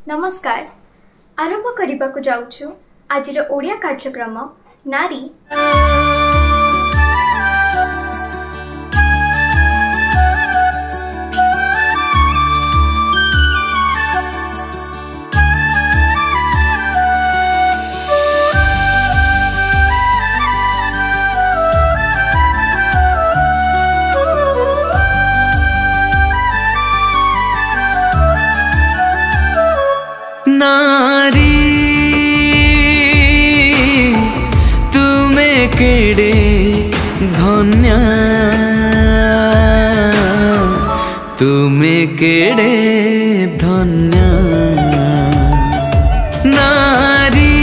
नमस्कार। आरंभ करने को जाऊछु आजिर ओडिया कार्यक्रम नारी। केड़े धन्य तुमे केड़े धन्य नारी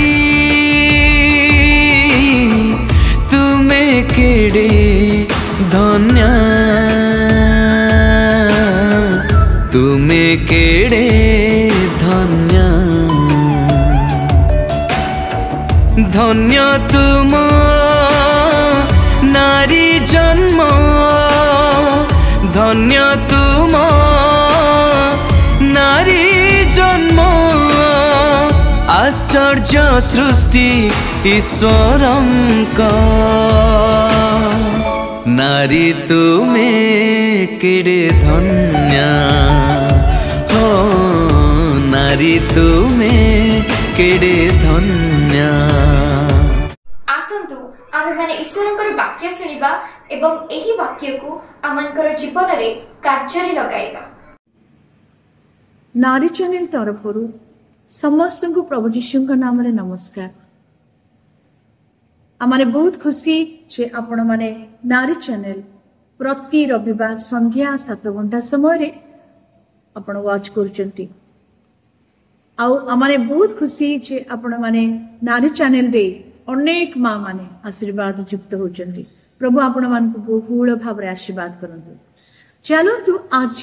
तुमे केड़े धन्य तुमे केड़े धन्य धन्य तुम नारी जन्म धन्य तुम नारी जन्म आश्चर्य सृष्टि ईश्वरंक नारी तुमे केड़े धन्य हो नारी तुमे केड़े धन्य। आसंतु आमे माने ईश्वरंकर वाक्य सुनिबा एवं एही वाक्य को आमनकर जीवन रे कार्य रे लगाइबा। नारी चैनल तरफरु समस्त को प्रभु जीशु का नाम रे नमस्कार। आमाने बहुत खुशी जे आपण माने नारी चैनल प्रति रविवार संध्या 7 घंटा समय रे आपण वाच करचंती। आउ आमाने बहुत खुशी जे आपण माने नारी चैनल दे अनेक माँ माने आशीर्वाद युक्त होचंती। प्रभु आपण मान को बहुल भाव रे आशीर्वाद करंतु। चलंतु आज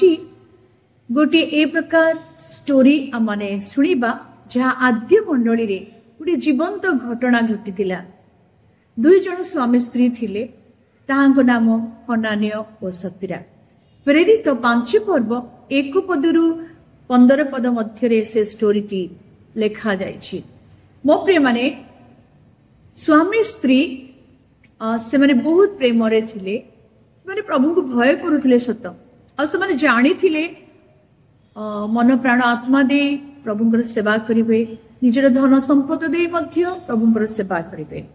गोटे ए प्रकार स्टोरी आमाने सुनिबा जहा आद्य मंडली रे गोटे जीवंत घटना घटितिला। दुई जन स्वामी स्त्री थिले, ताहांको नाम हनानिय और सफीरा। प्रेरित 5 पर्व 1 पदरु 15 पद मध्य रे से स्टोरी टी लेखा जाइछि। मो प्रिय माने स्वामी स्त्री से माने बहुत प्रेम रे थिले, माने प्रभु को भय करुथिले सत आ से माने जानि थिले मन प्राण आत्मा दे प्रभुଙ୍କର सेवा करिवे, निजर धन संपत्ति दे मध्य प्रभुଙ୍କର सेवा करिवे।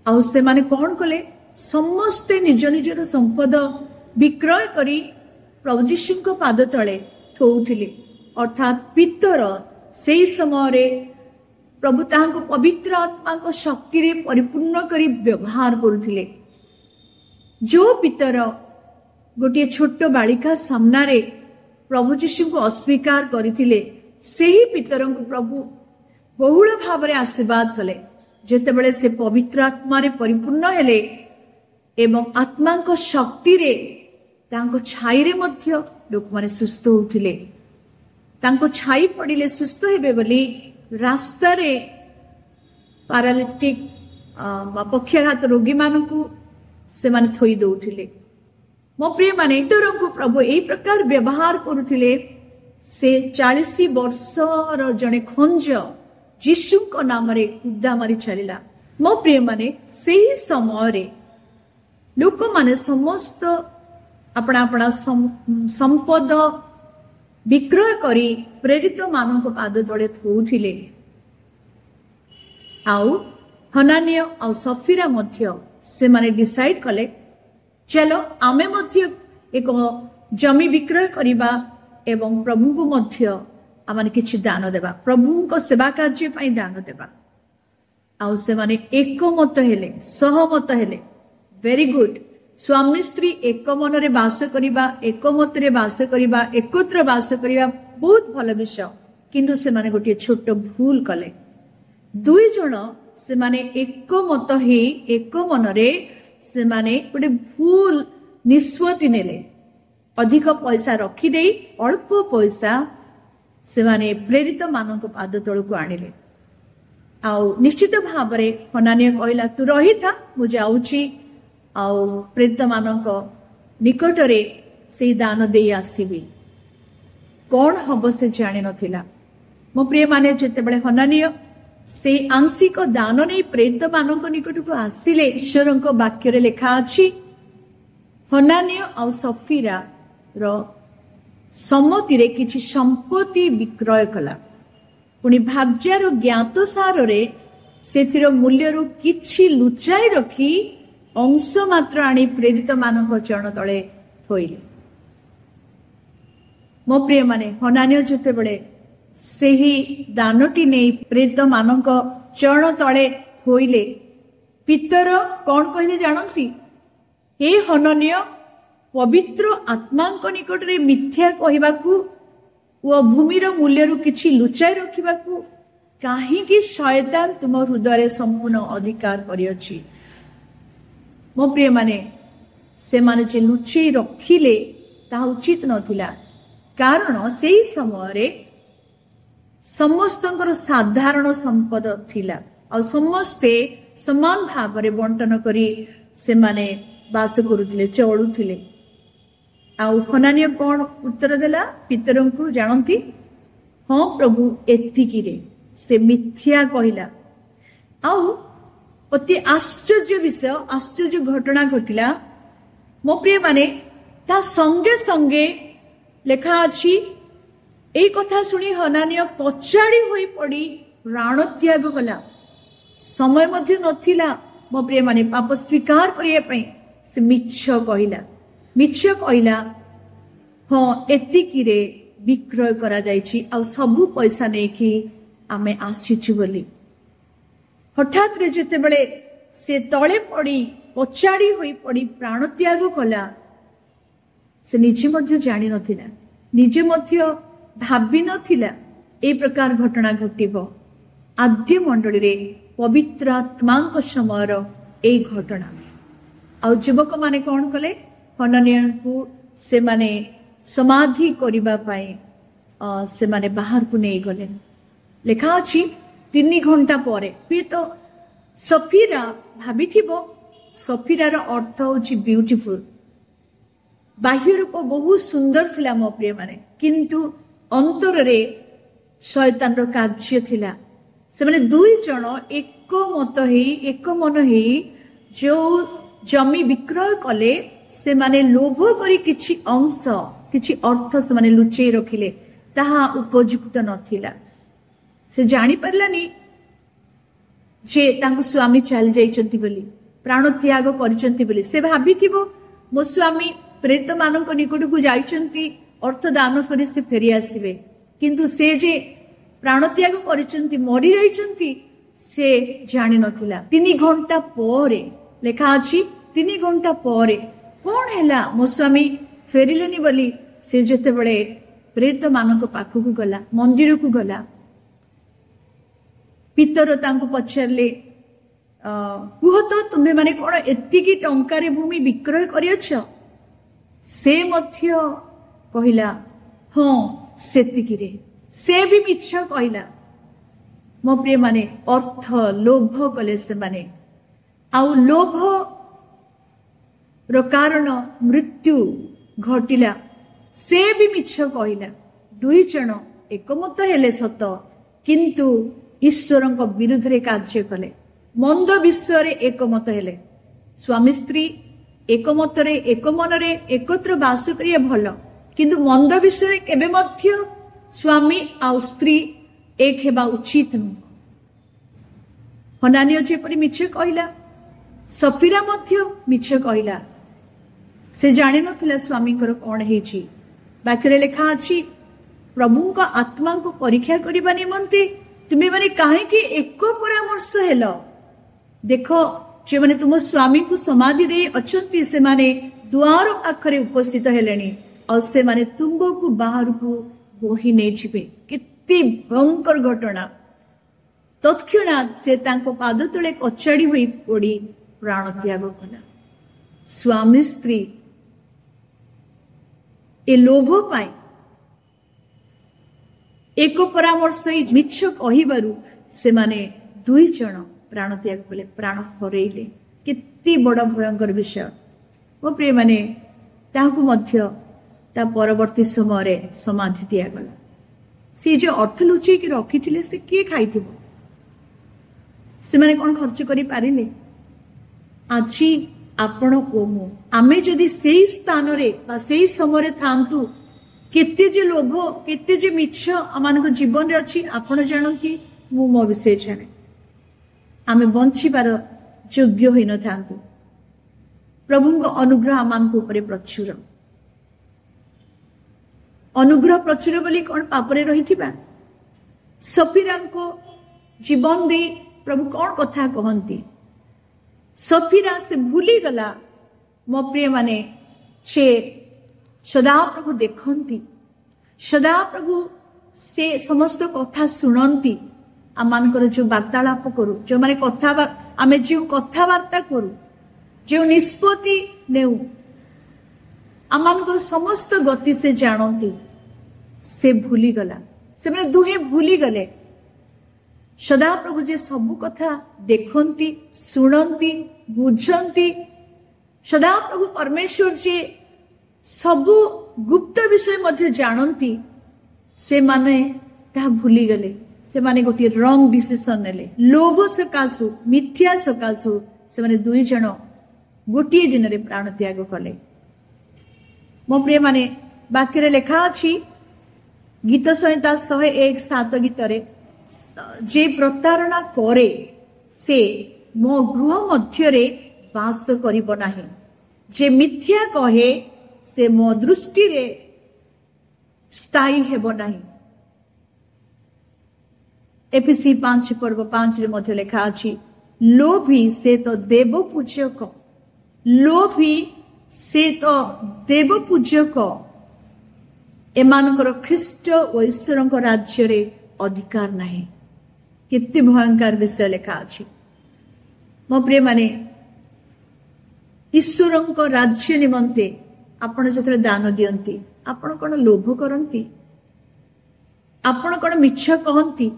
आ से माने कोन कले समस्त निज निजर संपद विक्रय करी प्रभु जीशुଙ୍କ पाद तळे ठोउथिले। अर्थात पितर सेई समय रे प्रभु ताहांको पवित्र आत्मा को शक्ति रे परिपूर्ण करी व्यवहार करुथिले। जो पितर गोटे छोट बालिका सामना रे प्रभु जीशु को अस्वीकार करथिले, सेही पितर को प्रभु बहुल भाव रे आशीर्वाद कले। जेतेबेले से पवित्र आत्मा रे परिपूर्ण हेले एवं आत्मा को शक्ति रे तांको छाई रे मध्य लोक माने सुस्थ होथिले। तांको छाई पड़िले सुस्थ हेबे बोली रास्ता रे पैरालिटिक पक्षाघात रोगी मानकु से माने थोई दउथिले। मो प्रिय माने पितर को प्रभु एई प्रकार व्यवहार करुथिले। से 40 वर्षर जने खंज जीशुଙ୍କ नामरे उद्दा मारी चलिला। मो प्रिय माने सेही समय रे लोक माने समस्त अपना अपना संपद विक्रय करी प्रेरित मानक पाद तले थोउथिले। आउ हनानिय आ सफीरा मध्य से माने डिसाइड कले, चलो आमे मध्य एक जमी विक्रय करिबा एवं प्रभु को मध्य आमाने किछि दान देबा, प्रभु को सेवा कार्य पई दान देबा। आउ से माने एकमत हेले, सहमत हेले। Very good. स्वामी स्त्री एक मन रे वास करिबा, एकमत रे वास करिबा, एकत्र वास करिबा बहुत भल विषय। किंतु से माने गोटे छोट भूल कले। दुई जन से माने एकमत हे एक मन रे से माने गोटे भूल निष्पत्ति नेले। अधिक पैसा रखी देई अल्प पैसा से माने प्रेरित मानक पाद तळ को आनिले। आउ निश्चित भाव रे हनानिय कहला, तू रही था मु जाउची आउ प्रेरित मानक निकटरे से दान दे आसीबी। कौन हम से जानी नथिला, मो प्रिय माने जेतेबेले हनानिय से आंशिक दान नहीं प्रेरित मानक निकट को आसिले ईश्वर वाक्य लेखा अछि हनानिय आ सफीरा रो सम्मति रे किछि संपत्ति विक्रय कला पुणी भाज्यार ज्ञात सार रे सेथिर मूल्य रु किछि लुचाई रखी अंश मात्र आनी प्रेरित मानक चरण तले थोइले। मो प्रिय माने हनानिय जेतेबेले सेही दानटी नहीं प्रेरित मानक चरण तले थोइले पितर कौन कहले जानती हे हननीय पवित्र आत्मांक निकट रे मिथ्या कहबाकू ओ भूमिर मूल्य रु किछि लुचाई रखिबाकू काहीकि शैतान तुम हृदय संपूर्ण अधिकार करियछि। मो प्रिय माने से माने जे लुचई रखिले ता उचित नथिला कारण सेही समय रे समस्तଙ୍କର साधारण संपद थिला और समस्ते समान भाव रे बंटन करी से माने बास करुथिले चलुथिले। आउ हनानिय कौन उत्तर देला पितरों को जानती हाँ प्रभु एतिकी रे से मिथ्या कहला। आउ अति आश्चर्य विषय आश्चर्य घटना घटिला मो प्रिय माने ता संगे संगे लेखा अछि एई कथा सुनी हनानिय पछाड़ी होई पड़ी प्राण त्याग कला समय मध्य नथिला। मो प्रिय माने पाप स्वीकार करिया पई से मिछ कहला हाँ एतिकी रे विक्रय करा जायछि आ सबु पैसा नेकी आमे आसीछु बोली। हठात रे जेतेबेले से तळे पड़ी पछाड़ी होई पड़ी प्राण त्याग कला से निजे मध्य जानि नथिला निजे मध्य भाबी नथिला ए प्रकार घटना घटिबो। आद्य मंडली रे पवित्र आत्मांक समयर ए घटना आ युवक माने कौन कले हननिय को से माने समाधि करिबा पाए से माने बाहर को नहीं गले। लेखा अछि 3 घंटा परे भी तो सफीरा भाभी थिबो सफीरार अर्थ होछि ब्यूटीफुल बाह्य रूप बहुत सुंदर थिला मो प्रिय माने किंतु अंतर रे शैतान रो कार्य थिला। से माने दुई जण एक मत हेई एक मन हेई जो जमी विक्रय कले से माने लोभ करी किछि अंश किछि अर्थ से माने लुचेई रखिले ताहा उपयुक्त नथिला। से जानी परलानी जे तांको स्वामी चल जाइचंती बोली प्राण त्याग करिचंती बोली से भाबिथिबो मो स्वामी प्रेत मानक निकट को जाइचंती अर्थ दान करी से फेरी आसीबे किंतु से जे प्राण त्याग करिचंती मरि जाइचंती से जानि नथिला। 3 घंटा परे लेखा अछि 3 घंटा परे कौन हैला मो स्वामी फेरिलेनी बोली से जेते बळे प्रेत मानक पाखु को गला मंदिर को गला पितर तांको पछरले कुह तो तुम्हें माने कोन एतिकी टंकारे भूमि विक्रय करियछ से मध्य कहिला हाँ सेतिकी रे से भी मिछ कहिला। मो प्रिय माने अर्थ लोभ कले से माने आउ लोभ रो कारण मृत्यु घटिला से भी मिछ कहिला। 2 जण एकमत हेले सत किंतु ईश्वर विरुद्ध रे कार्य कले मंद विषय रे एकमत हेले स्वामी स्त्री एकमत रे एक मन रे एकत्र बास करिया भल किंतु मंद विषय केबे मध्य स्वामी आ स्त्री एक हेबा उचित नु। हनानिय जेपरि मिछ कहिला सफीरा मध्य मिछ कहिला से जानि नथिला स्वामी कर कोन हेछि। बाक्य लेखा अछि प्रभु का आत्मा को परीक्षा करिबा निमंते तुमे माने काहे कि एक परामर्श हेलो देखो जे माने तुम स्वामी को समाधि दे अछंती से माने द्वार पाखरे उपस्थित हेलेनी और से माने तुंगो को बाहर को बोही नै छिबे कित्ती भयंकर घटना। तत्क्षणात से तांको पाद तले कचाड़ी होई पड़ी प्राण त्याग कला। स्वामी स्त्री ए लोभ पाए एक परामर्श मिछ कहिबारु से माने 2 जण प्राण त्याग कले प्राण हरैले कित्ती बड़ भयंकर विषय। मो प्रिय माने ताहाकु मध्य ता परवर्ती समय समाधि दिया गला सी जो अर्थ लुचेक रखी से किए खाई से माने कौन खर्च करी पारिले आज आपण ओ मु आमे जदि सेही स्थान रे बा सेही समय रे थांतु केते जे लोभ केते जे मिछ आमान जीवन रे अछि आपण जानती मु मो विषय जाने आमे बंचिबार योग्य होई न थांतु प्रभु अनुग्रह आमान को ऊपर प्रचुर अनुग्रह प्रचुर बोली कौन पापरे रही सफीरा को जीवन दे प्रभु कौन कथा कहती सफीरा से भूली गला मो प्रिय माने से सदा प्रभु देखती सदा प्रभु से समस्त कथा शुणती आम जो वार्तालाप करू जो माने कथा आमे जो कथबार्ता करू जो निष्पत्ति नेउ आम समस्त गति से जानती से भूली गला से मैंने दुहे भूली गले सदा प्रभु जे सबु कथा देखती शुणती बुझती सदा प्रभु परमेश्वर जे सबु गुप्त विषय मध्य जानती से माने ता भूली गले से माने गोटे रंग डिसीजन नेले लोभ सकाशु मिथ्या सकाशु से माने दुई जन गोटे दिन रे प्राण त्याग कले मो प्रिय माने वाक्य लेखा अछि गीत संहिता 101:7 गीतरे जे प्रतारणा करे से मो गृह मध्य रे वास करिब नाही जे मिथ्या कहे से मो दृष्टि रे स्थायी हेबो नाही एफएसी 5:5 रे मध्य लेखा अछि लोभी से तो देव पूजक लोभी से तो देव पूजक एमानकर ख्रीष्ट और ईश्वर राज्य रे अधिकार नहीं कितने भयंकर विषय लेखा अछि मो प्रिय माने ईश्वर राज्य निमंते आपण जतरे दान दियंती आपण कोन लोभ करंती आपण कोन मिछ कहंती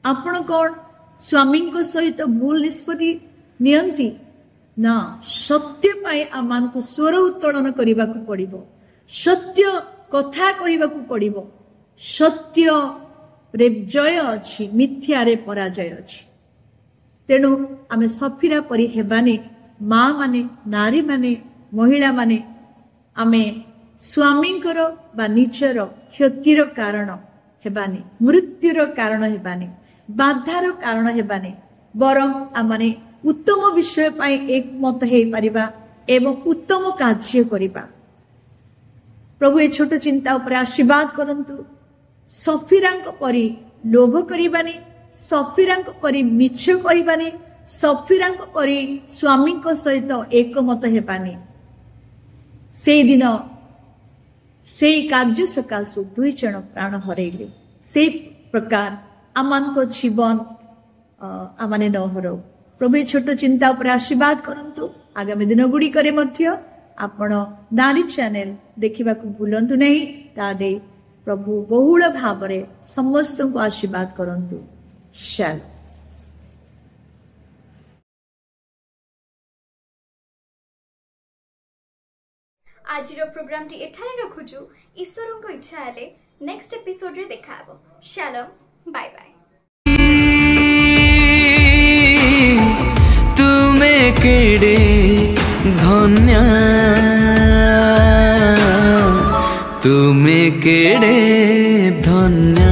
आपण कोन स्वामी को सहित भूल निष्पत्ति नियंती ना सत्य पाए आमान को स्वर उत्तोलन करने को पड़िबो सत्य कथा कहवा को पड़िबो सत्य रे जय अछि मिथ्या रे पराजय अछि तेणु आमे सफीरा परि हेबानी माँ माने नारी माने महिला माने आमे स्वामी बा निजर क्षतिर कारण हेबानी मृत्युर कारण हेबानी बाधार कारण हेबानी बरं आमाने उत्तम विषय पाए एकमत हे परिबा एवं उत्तम कार्य करिबा प्रभु ए छोट चिंता ऊपर आशीर्वाद करंतु सफीरांक परि लोभ करिबानी सफीरांक परि मिछ करिबानी सफीरांक परि स्वामी को सहित एकमत हेबानी से दिन से कार्य सकाशु दुई जन प्राण हरैले से प्रकार आमान को जीवन आमाने न हरौ प्रभु छोट चिंता पर आशीर्वाद करंतु आगामी दिन गुड़ी करे मध्य आपण नारी चैनल देखिबा को भूलंतु नहीं तादे प्रभु बहुल भावरे समस्त को आशीर्वाद करंतु शाल आज प्रोग्राम टी एठारे रखुछु ईश्वर को इच्छा हेले नेक्स्ट एपिसोड रे देखाबो शालोम बाय बाय तुमे केड़े धन्य तुमे केड़े धन्य